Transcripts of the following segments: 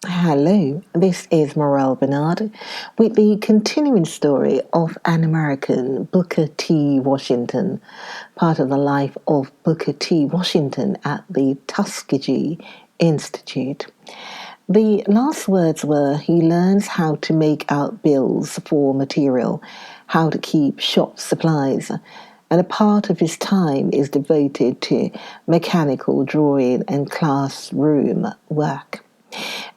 Hello, this is Morel Bernard with the continuing story of an American, Booker T. Washington, part of the life of Booker T. Washington at the Tuskegee Institute. The last words were he learns how to make out bills for material, how to keep shop supplies, and a part of his time is devoted to mechanical drawing and classroom work.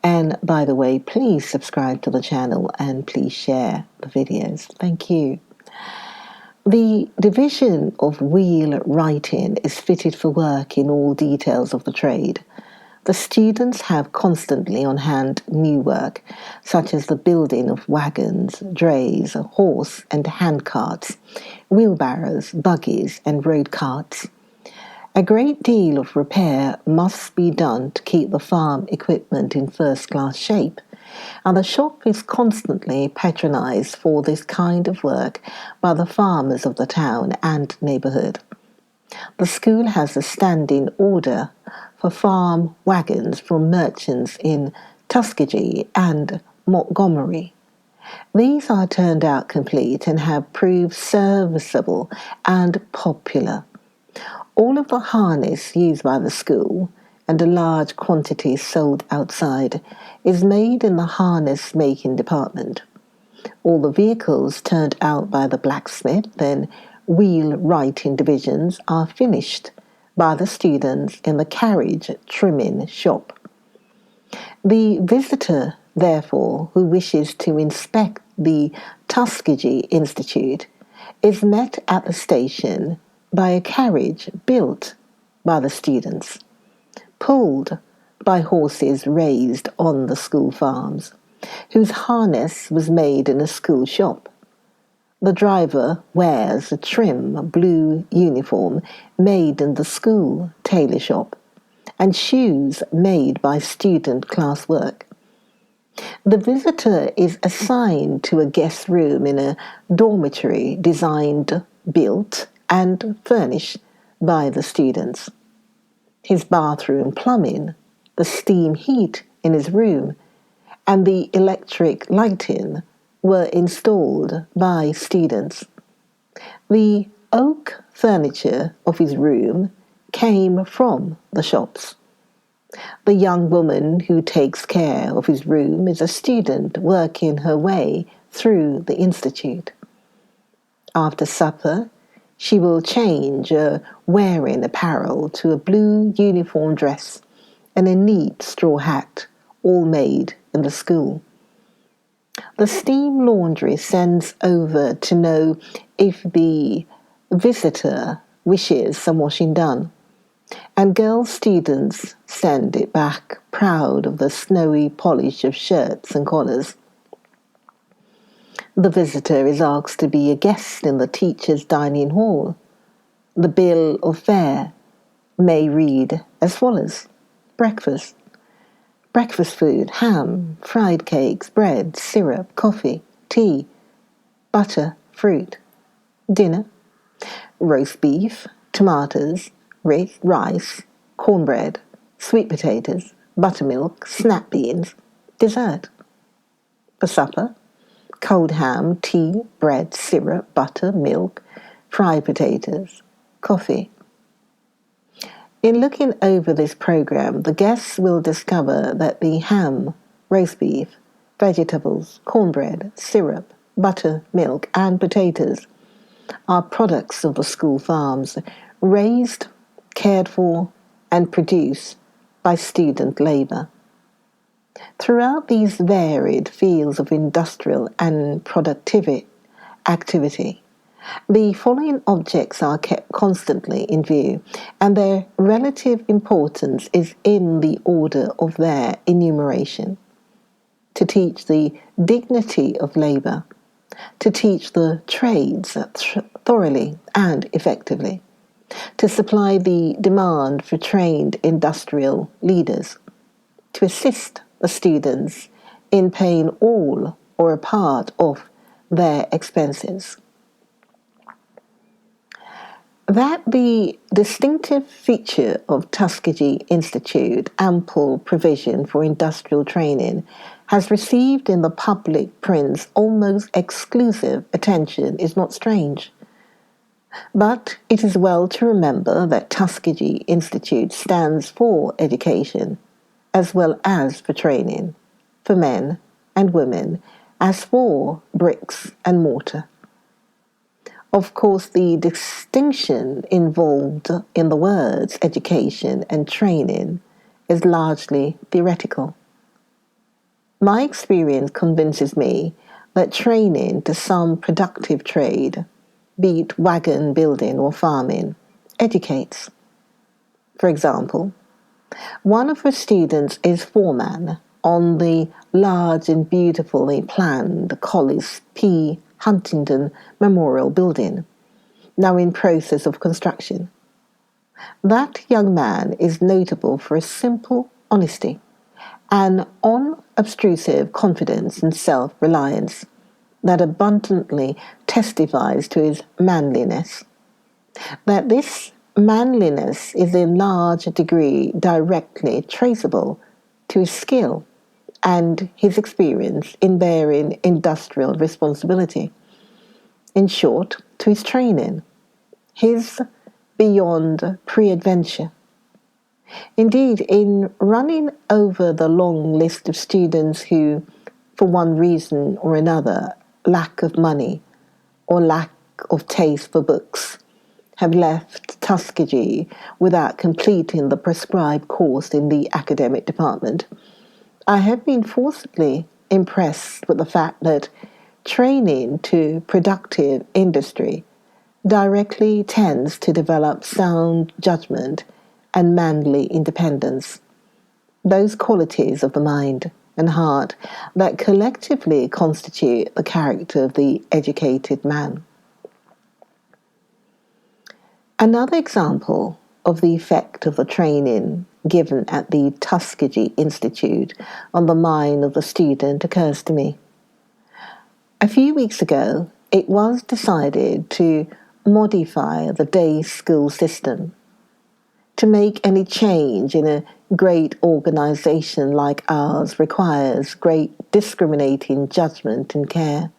And by the way, please subscribe to the channel and please share the videos. Thank you. The division of wheel writing is fitted for work in all details of the trade. The students have constantly on hand new work, such as the building of wagons, drays, horse and hand carts, wheelbarrows, buggies and road carts. A great deal of repair must be done to keep the farm equipment in first-class shape, and the shop is constantly patronized for this kind of work by the farmers of the town and neighborhood. The school has a standing order for farm wagons from merchants in Tuskegee and Montgomery. These are turned out complete and have proved serviceable and popular. All of the harness used by the school, and a large quantity sold outside, is made in the harness making department. All the vehicles turned out by the blacksmith and wheel writing divisions are finished by the students in the carriage trimming shop. The visitor, therefore, who wishes to inspect the Tuskegee Institute is met at the station by a carriage built by the students, pulled by horses raised on the school farms, whose harness was made in a school shop. The driver wears a trim blue uniform made in the school tailor shop, and shoes made by student classwork. The visitor is assigned to a guest room in a dormitory designed, built, and furnished by the students. His bathroom plumbing, the steam heat in his room, and the electric lighting were installed by students. The oak furniture of his room came from the shops. The young woman who takes care of his room is a student working her way through the institute. After supper, she will change wearing apparel to a blue uniform dress and a neat straw hat, all made in the school. The steam laundry sends over to know if the visitor wishes some washing done, and girl students send it back proud of the snowy polish of shirts and collars. The visitor is asked to be a guest in the teacher's dining hall. The bill of fare may read as follows: breakfast food, ham, fried cakes, bread, syrup, coffee, tea, butter, fruit. Dinner, roast beef, tomatoes, rice, cornbread, sweet potatoes, buttermilk, snap beans. Dessert. For supper, cold ham, tea, bread, syrup, butter, milk, fried potatoes, coffee. In looking over this program, the guests will discover that the ham, roast beef, vegetables, cornbread, syrup, butter, milk, and potatoes are products of the school farms, raised, cared for, and produced by student labor. Throughout these varied fields of industrial and productivity activity, the following objects are kept constantly in view, and their relative importance is in the order of their enumeration: to teach the dignity of labor, to teach the trades thoroughly and effectively, to supply the demand for trained industrial leaders, to assist the students in paying all or a part of their expenses. That the distinctive feature of Tuskegee Institute, ample provision for industrial training, has received in the public prints almost exclusive attention is not strange. But it is well to remember that Tuskegee Institute stands for education as well as for training, for men and women, as for bricks and mortar. Of course, the distinction involved in the words education and training is largely theoretical. My experience convinces me that training to some productive trade, be it wagon building or farming, educates. For example, one of her students is foreman on the large and beautifully planned Collis P. Huntington Memorial Building, now in process of construction. That young man is notable for a simple honesty, an unobtrusive confidence and self-reliance that abundantly testifies to his manliness. That this manliness is in large degree directly traceable to his skill and his experience in bearing industrial responsibility. In short, to his training, his beyond pre-adventure. Indeed, in running over the long list of students who, for one reason or another, lack of money or lack of taste for books, have left Tuskegee without completing the prescribed course in the academic department, I have been forcibly impressed with the fact that training to productive industry directly tends to develop sound judgment and manly independence, those qualities of the mind and heart that collectively constitute the character of the educated man. Another example of the effect of the training given at the Tuskegee Institute on the mind of the student occurs to me. A few weeks ago, it was decided to modify the day school system. To make any change in a great organization like ours requires great discriminating judgment and care.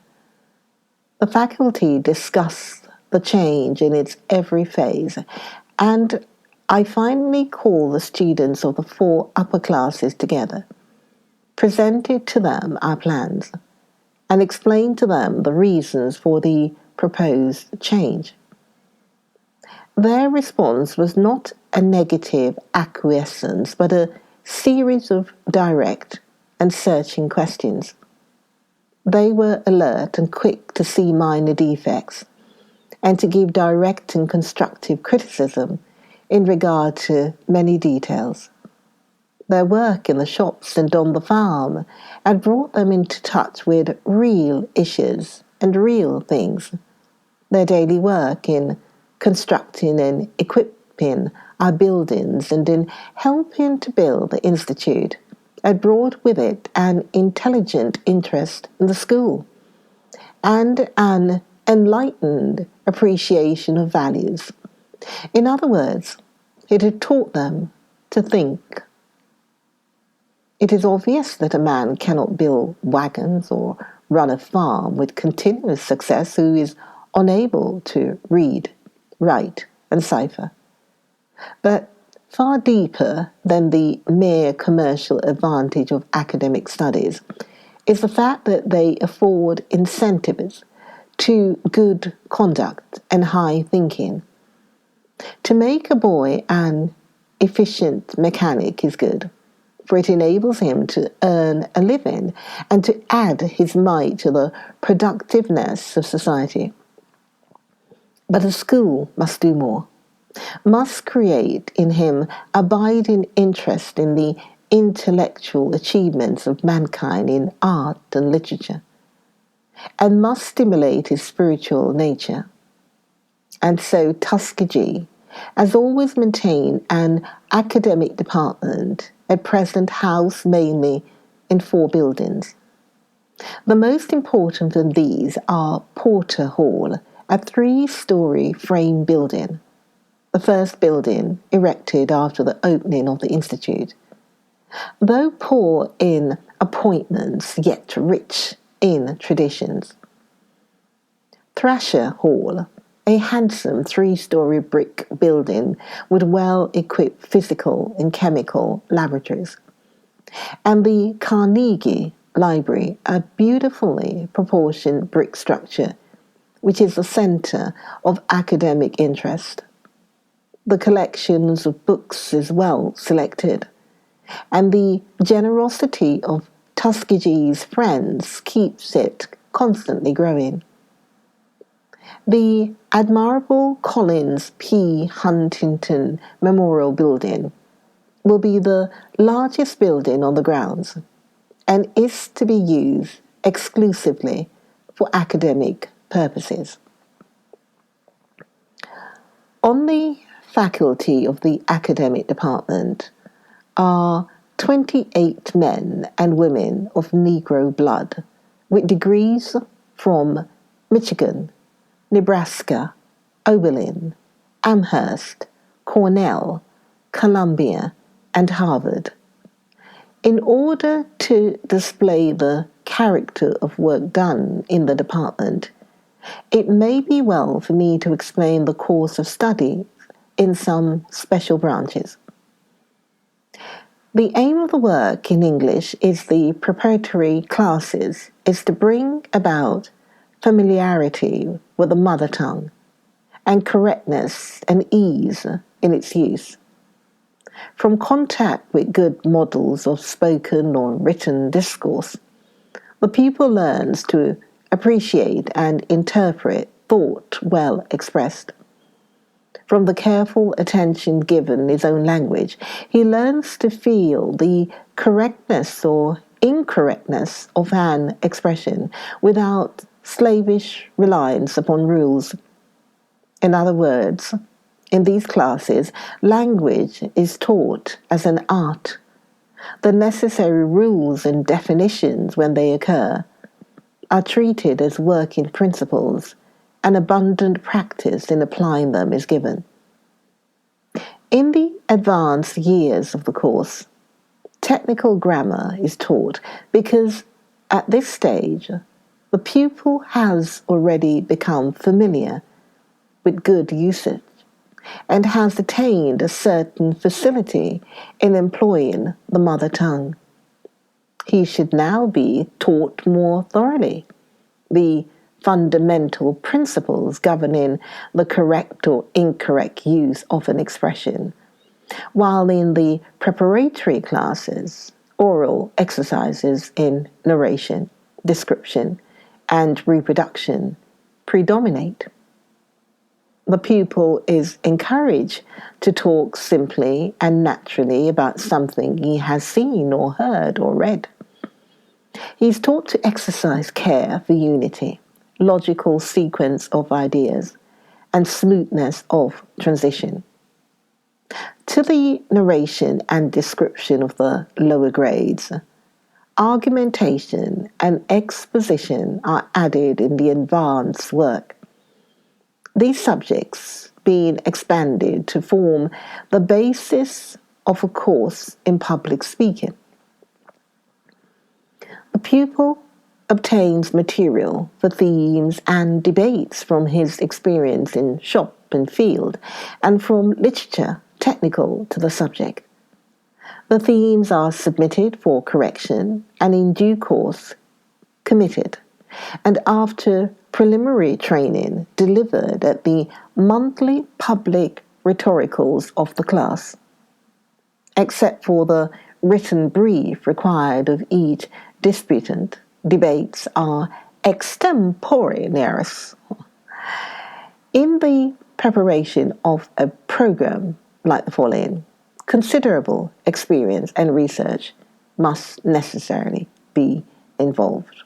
The faculty discussed the change in its every phase, and I finally called the students of the 4 upper classes together, presented to them our plans, and explained to them the reasons for the proposed change. Their response was not a negative acquiescence, but a series of direct and searching questions. They were alert and quick to see minor defects and to give direct and constructive criticism in regard to many details. Their work in the shops and on the farm had brought them into touch with real issues and real things. Their daily work in constructing and equipping our buildings and in helping to build the Institute had brought with it an intelligent interest in the school and an enlightened appreciation of values. In other words, it had taught them to think. It is obvious that a man cannot build wagons or run a farm with continuous success who is unable to read, write, and cipher. But far deeper than the mere commercial advantage of academic studies is the fact that they afford incentives to good conduct and high thinking. To make a boy an efficient mechanic is good, for it enables him to earn a living and to add his mite to the productiveness of society. But a school must do more, must create in him abiding interest in the intellectual achievements of mankind in art and literature, and must stimulate his spiritual nature. And so Tuskegee has always maintained an academic department, at present housed mainly in 4 buildings. The most important of these are Porter Hall, a 3-story frame building, the first building erected after the opening of the Institute. Though poor in appointments, yet rich in traditions. Thrasher Hall, a handsome 3-story brick building with well-equipped physical and chemical laboratories. And the Carnegie Library, a beautifully proportioned brick structure, which is the center of academic interest. The collections of books is well selected, and the generosity of Tuskegee's friends keeps it constantly growing. The admirable Collins P. Huntington Memorial Building will be the largest building on the grounds and is to be used exclusively for academic purposes. On the faculty of the academic department are 28 men and women of Negro blood with degrees from Michigan, Nebraska, Oberlin, Amherst, Cornell, Columbia, and Harvard. In order to display the character of work done in the department, it may be well for me to explain the course of study in some special branches. The aim of the work in English is the preparatory classes is to bring about familiarity with the mother tongue and correctness and ease in its use. From contact with good models of spoken or written discourse, the pupil learns to appreciate and interpret thought well expressed. From the careful attention given his own language, he learns to feel the correctness or incorrectness of an expression without slavish reliance upon rules. In other words, in these classes, language is taught as an art. The necessary rules and definitions, when they occur, are treated as working principles, and abundant practice in applying them is given. In the advanced years of the course, technical grammar is taught because at this stage, the pupil has already become familiar with good usage and has attained a certain facility in employing the mother tongue. He should now be taught more thoroughly the fundamental principles governing the correct or incorrect use of an expression, while in the preparatory classes, oral exercises in narration, description, and reproduction predominate. The pupil is encouraged to talk simply and naturally about something he has seen or heard or read. He is taught to exercise care for unity, logical sequence of ideas, and smoothness of transition. To the narration and description of the lower grades, argumentation and exposition are added in the advanced work. These subjects being expanded to form the basis of a course in public speaking. The pupil obtains material for themes and debates from his experience in shop and field, and from literature technical to the subject. The themes are submitted for correction and in due course committed, and after preliminary training delivered at the monthly public rhetoricals of the class. Except for the written brief required of each disputant, debates are extemporaneous. In the preparation of a program like the following, considerable experience and research must necessarily be involved.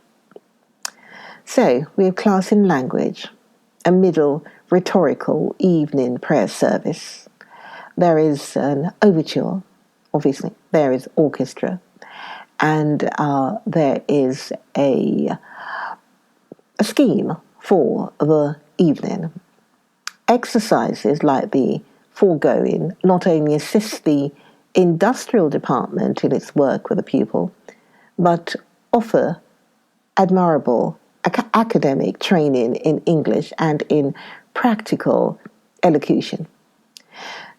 So, we have class in language, a middle rhetorical evening prayer service. There is an overture, obviously, there is orchestra, and there is a scheme for the evening. Exercises like the foregoing not only assists the industrial department in its work with the pupil, but offer admirable academic training in English and in practical elocution.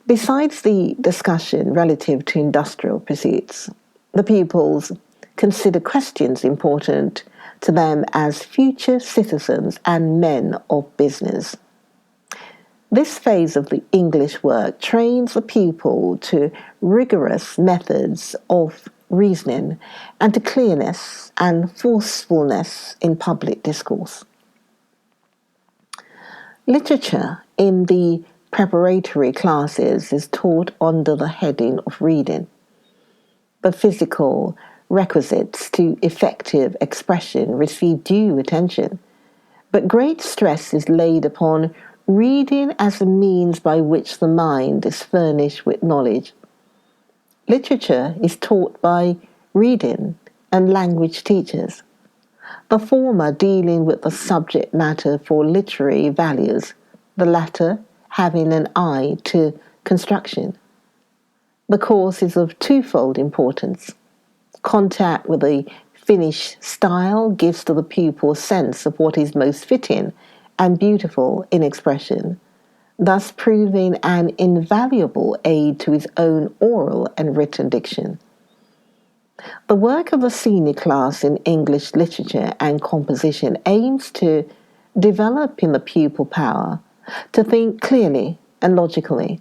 Besides the discussion relative to industrial pursuits, the pupils consider questions important to them as future citizens and men of business. This phase of the English work trains the pupil to rigorous methods of reasoning and to clearness and forcefulness in public discourse. Literature in the preparatory classes is taught under the heading of reading. The physical requisites to effective expression receive due attention, but great stress is laid upon reading as a means by which the mind is furnished with knowledge. Literature is taught by reading and language teachers, the former dealing with the subject matter for literary values, the latter having an eye to construction. The course is of twofold importance. Contact with the finished style gives to the pupil a sense of what is most fitting and beautiful in expression, thus proving an invaluable aid to his own oral and written diction. The work of the senior class in English literature and composition aims to develop in the pupil power to think clearly and logically,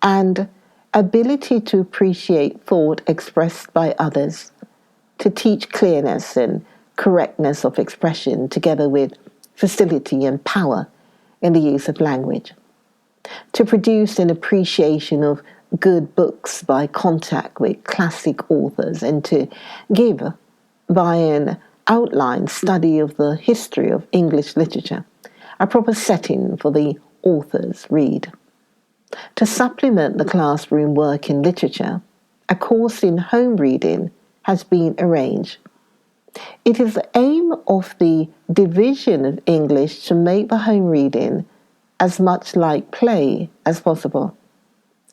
and ability to appreciate thought expressed by others, to teach clearness and correctness of expression together with facility and power in the use of language, to produce an appreciation of good books by contact with classic authors, and to give, by an outline study of the history of English literature, a proper setting for the author's read. To supplement the classroom work in literature, a course in home reading has been arranged. It is the aim of the division of English to make the home reading as much like play as possible,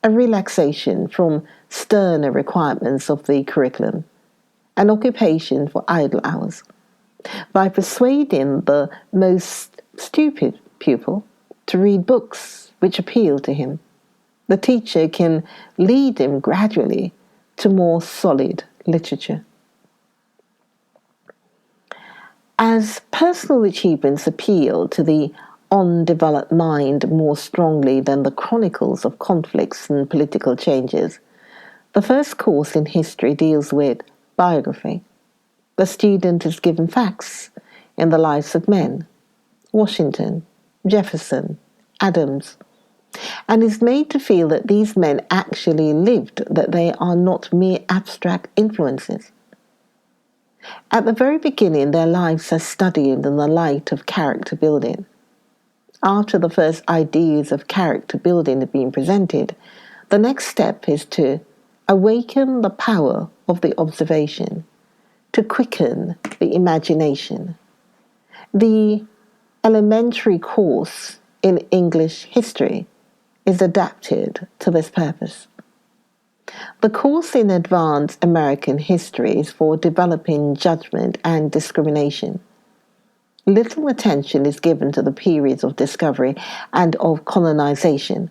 a relaxation from sterner requirements of the curriculum, an occupation for idle hours. By persuading the most stupid pupil to read books which appeal to him, the teacher can lead him gradually to more solid literature. As personal achievements appeal to the undeveloped mind more strongly than the chronicles of conflicts and political changes, the first course in history deals with biography. The student is given facts in the lives of men, Washington, Jefferson, Adams, and is made to feel that these men actually lived, that they are not mere abstract influences. At the very beginning, their lives are studied in the light of character building. After the first ideas of character building have been presented, the next step is to awaken the power of the observation, to quicken the imagination. The elementary course in English history is adapted to this purpose. The course in advanced American history is for developing judgment and discrimination. Little attention is given to the periods of discovery and of colonization,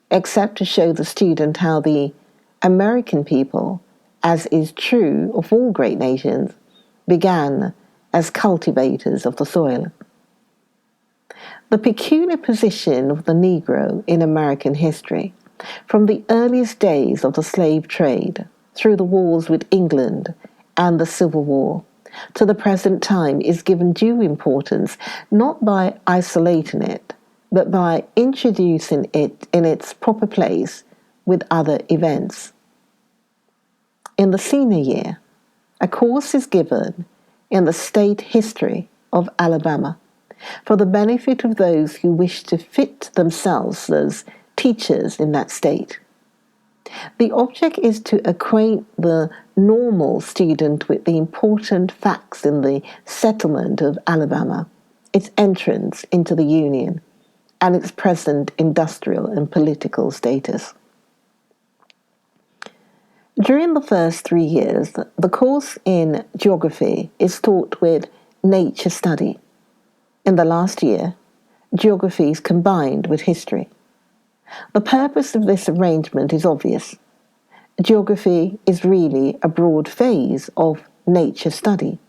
except to show the student how the American people, as is true of all great nations, began as cultivators of the soil. The peculiar position of the Negro in American history, from the earliest days of the slave trade, through the wars with England and the Civil War, to the present time, is given due importance not by isolating it, but by introducing it in its proper place with other events. In the senior year, a course is given in the state history of Alabama for the benefit of those who wish to fit themselves as teachers in that state. The object is to acquaint the normal student with the important facts in the settlement of Alabama, its entrance into the Union, and its present industrial and political status. During the first 3 years, the course in geography is taught with nature study. In the last year, geography is combined with history. The purpose of this arrangement is obvious. Geography is really a broad phase of nature study.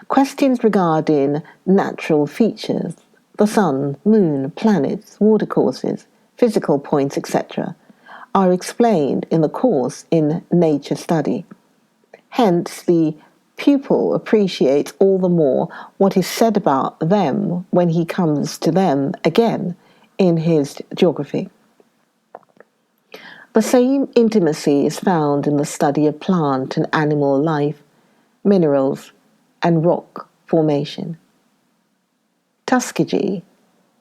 Questions regarding natural features, the sun, moon, planets, watercourses, physical points, etc., are explained in the course in nature study. Hence, the pupil appreciates all the more what is said about them when he comes to them again in his geography. The same intimacy is found in the study of plant and animal life, minerals, and rock formation. Tuskegee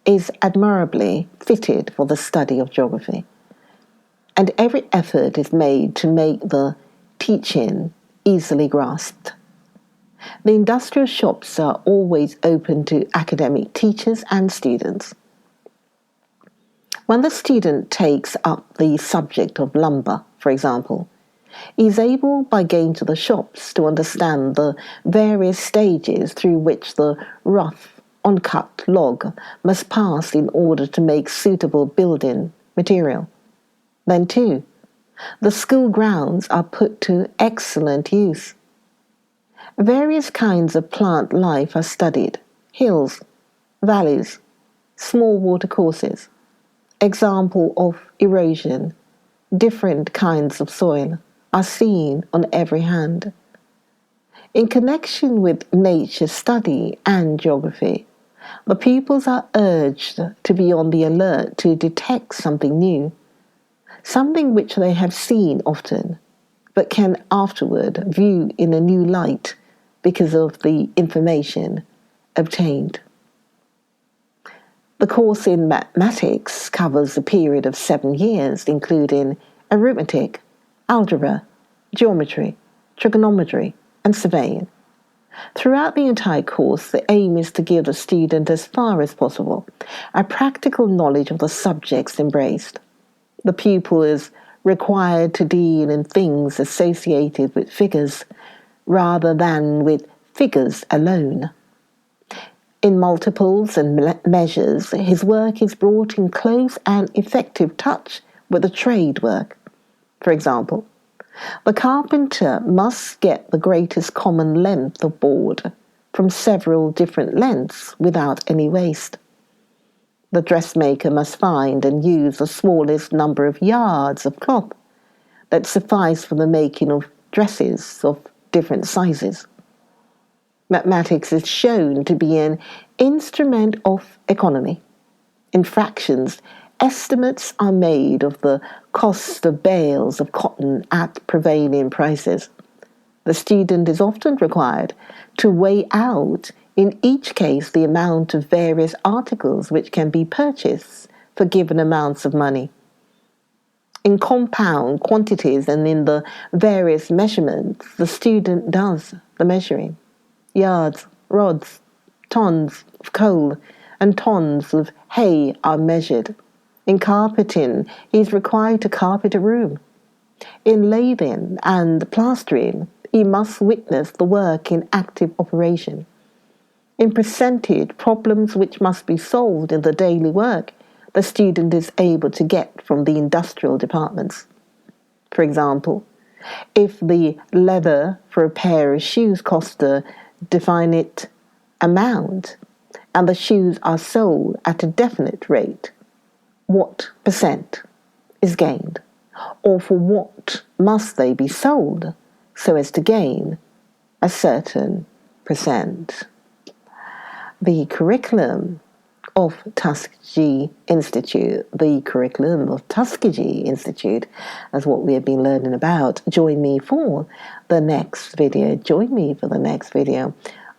is admirably fitted for the study of geography, and every effort is made to make the teaching easily grasped. The industrial shops are always open to academic teachers and students. When the student takes up the subject of lumber, for example, he is able by going to the shops to understand the various stages through which the rough, uncut log must pass in order to make suitable building material. Then, too, the school grounds are put to excellent use. Various kinds of plant life are studied: hills, valleys, small watercourses, example of erosion, different kinds of soil are seen on every hand. In connection with nature study and geography, the pupils are urged to be on the alert to detect something new, something which they have seen often, but can afterward view in a new light because of the information obtained. The course in mathematics covers a period of 7 years, including arithmetic, algebra, geometry, trigonometry, and surveying. Throughout the entire course, the aim is to give the student, as far as possible, a practical knowledge of the subjects embraced. The pupil is required to deal in things associated with figures rather than with figures alone. In multiples and measures, his work is brought in close and effective touch with the trade work. For example, the carpenter must get the greatest common length of board from several different lengths without any waste. The dressmaker must find and use the smallest number of yards of cloth that suffice for the making of dresses of different sizes. Mathematics is shown to be an instrument of economy. In fractions, estimates are made of the cost of bales of cotton at prevailing prices. The student is often required to weigh out in each case the amount of various articles which can be purchased for given amounts of money. In compound quantities and in the various measurements, the student does the measuring. Yards, rods, tons of coal, and tons of hay are measured. In carpeting, he is required to carpet a room. In lathing and plastering, he must witness the work in active operation. In percentage problems which must be solved in the daily work, the student is able to get from the industrial departments. For example, if the leather for a pair of shoes costs a definite amount, and the shoes are sold at a definite rate, what percent is gained? Or for what must they be sold so as to gain a certain percent? The curriculum of Tuskegee Institute, as what we have been learning about. Join me for the next video.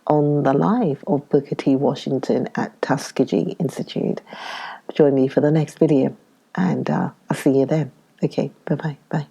On the life of Booker T. Washington at Tuskegee Institute. Join me for the next video, and I'll see you then. Okay, bye-bye. Bye.